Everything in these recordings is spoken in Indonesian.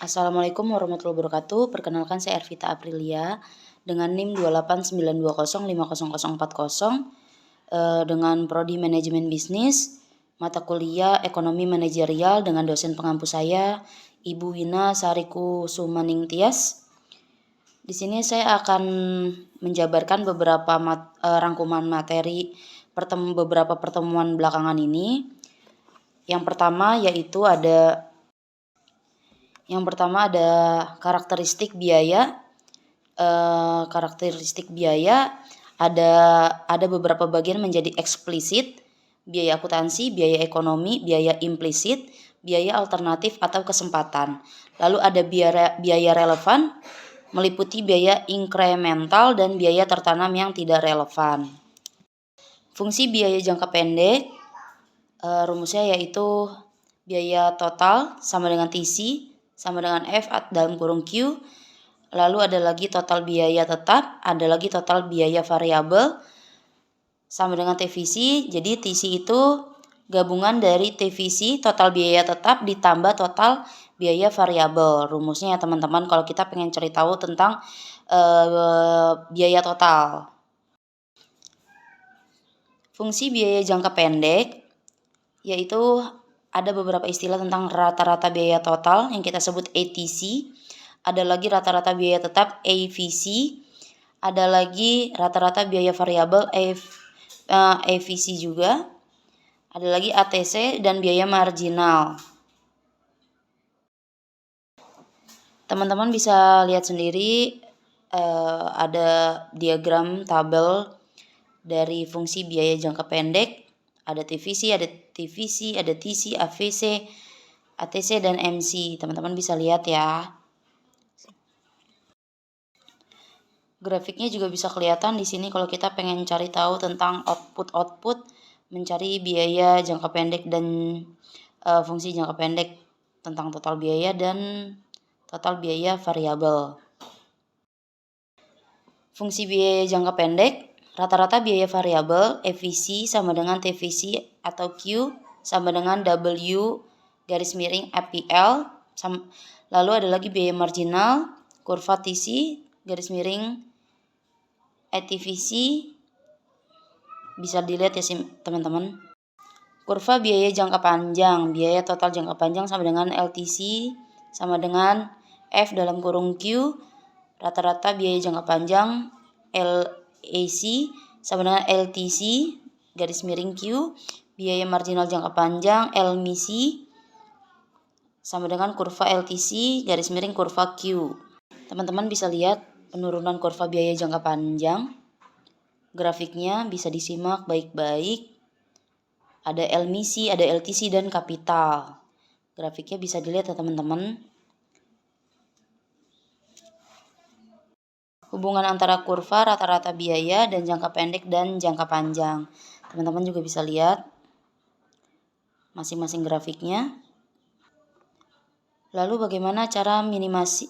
Assalamualaikum warahmatullahi wabarakatuh. Perkenalkan saya Ervita Aprilia dengan NIM 28920500040 dengan prodi manajemen bisnis, mata kuliah ekonomi manajerial dengan dosen pengampu saya Ibu Wina Sariku Sumaning Tias. Di sini saya akan menjabarkan beberapa rangkuman materi beberapa pertemuan belakangan ini. Yang pertama ada karakteristik biaya. Ada beberapa bagian menjadi eksplisit, biaya akuntansi, biaya ekonomi, biaya implisit, biaya alternatif atau kesempatan. Lalu ada biaya relevan, meliputi biaya inkremental dan biaya tertanam yang tidak relevan. Fungsi biaya jangka pendek, rumusnya yaitu biaya total sama dengan TC sama dengan F dalam kurung Q. Lalu ada lagi total biaya tetap, ada lagi total biaya variabel sama dengan TVC. Jadi TC itu gabungan dari TVC total biaya tetap ditambah total biaya variabel. Rumusnya ya teman-teman, kalau kita pengen cari tahu tentang biaya total. Fungsi biaya jangka pendek yaitu ada beberapa istilah tentang rata-rata biaya total yang kita sebut ATC. Ada lagi rata-rata biaya tetap AVC. Ada lagi rata-rata biaya variabel AVC juga. Ada lagi ATC dan biaya marginal. Teman-teman bisa lihat sendiri ada diagram tabel dari fungsi biaya jangka pendek. Ada TVC, ada TC, AVC, ATC, dan MC. Teman-teman bisa lihat ya. Grafiknya juga bisa kelihatan di sini kalau kita pengen cari tahu tentang output, mencari biaya jangka pendek dan fungsi jangka pendek tentang total biaya dan total biaya variabel. Fungsi biaya jangka pendek, rata-rata biaya variabel FVC sama dengan TVC atau Q sama dengan W garis miring APL. Lalu ada lagi biaya marginal, kurva TC garis miring ATVC. Bisa dilihat ya teman-teman. Kurva biaya jangka panjang, biaya total jangka panjang sama dengan LTC sama dengan F dalam kurung Q. Rata-rata biaya jangka panjang LAC sama dengan LTC garis miring Q. Biaya marginal jangka panjang LMIC sama dengan kurva LTC garis miring kurva Q. Teman-teman bisa lihat penurunan kurva biaya jangka panjang. Grafiknya bisa disimak baik-baik. Ada LMIC, ada LTC dan kapital. Grafiknya bisa dilihat ya teman-teman. Hubungan antara kurva rata-rata biaya dan jangka pendek dan jangka panjang. Teman-teman juga bisa lihat masing-masing grafiknya. Lalu bagaimana cara minimasi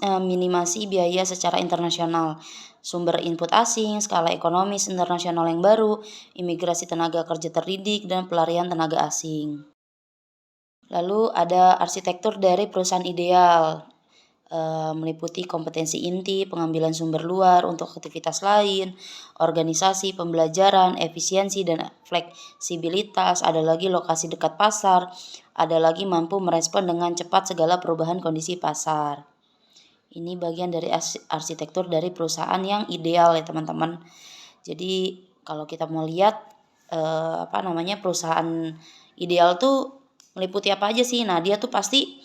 biaya secara internasional? Sumber input asing, skala ekonomis internasional yang baru, imigrasi tenaga kerja terdidik, dan pelarian tenaga asing. Lalu ada arsitektur dari perusahaan ideal, meliputi kompetensi inti, pengambilan sumber luar untuk aktivitas lain, organisasi, pembelajaran, efisiensi, dan fleksibilitas. Ada lagi lokasi dekat pasar, ada lagi mampu merespon dengan cepat segala perubahan kondisi pasar. Ini bagian dari arsitektur dari perusahaan yang ideal ya teman-teman. Jadi kalau kita mau lihat perusahaan ideal tuh meliputi apa aja sih? Nah, dia tuh pasti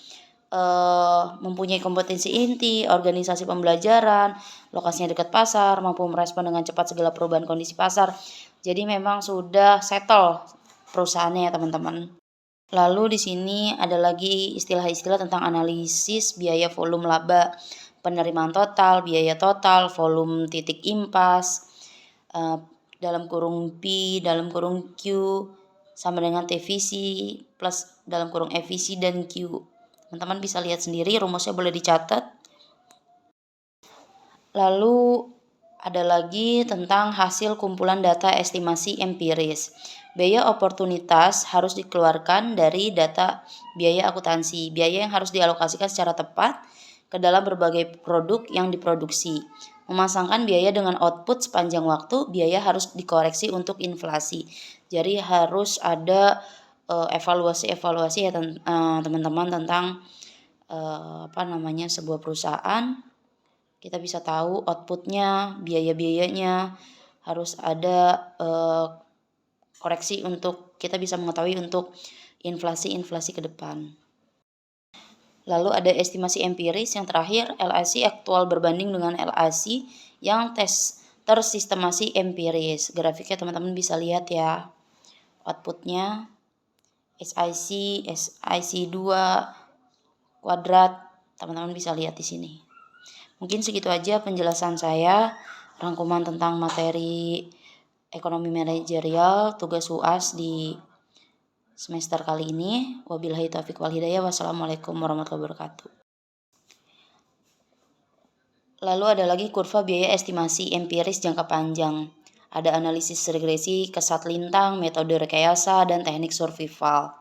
mempunyai kompetensi inti, organisasi pembelajaran, lokasinya dekat pasar, mampu merespon dengan cepat segala perubahan kondisi pasar. Jadi memang sudah settle perusahaannya ya teman-teman. Lalu di sini ada lagi istilah-istilah tentang analisis biaya volume laba, penerimaan total, biaya total, volume titik impas, dalam kurung P, dalam kurung Q, sama dengan TVC plus dalam kurung FVC dan Q. Teman-teman bisa lihat sendiri, rumusnya boleh dicatat. Lalu ada lagi tentang hasil kumpulan data estimasi empiris. Biaya oportunitas harus dikeluarkan dari data biaya akuntansi. Biaya yang harus dialokasikan secara tepat ke dalam berbagai produk yang diproduksi. Memasangkan biaya dengan output sepanjang waktu, biaya harus dikoreksi untuk inflasi. Jadi harus ada evaluasi-evaluasi ya teman-teman tentang sebuah perusahaan. Kita bisa tahu outputnya, biaya-biayanya, harus ada koreksi untuk kita bisa mengetahui untuk inflasi-inflasi ke depan. Lalu ada estimasi empiris yang terakhir, LAC aktual berbanding dengan LAC yang tersistemasi empiris. Grafiknya teman-teman bisa lihat ya. Outputnya SIC 2 kuadrat, teman-teman bisa lihat di sini. Mungkin segitu aja penjelasan saya, rangkuman tentang materi ekonomi manajerial tugas UAS di semester kali ini. Wabillahi taufiq wal hidayah. Wassalamualaikum warahmatullahi wabarakatuh. Lalu ada lagi kurva biaya estimasi empiris jangka panjang. Ada analisis regresi, kesat lintang, metode rekayasa, dan teknik survival.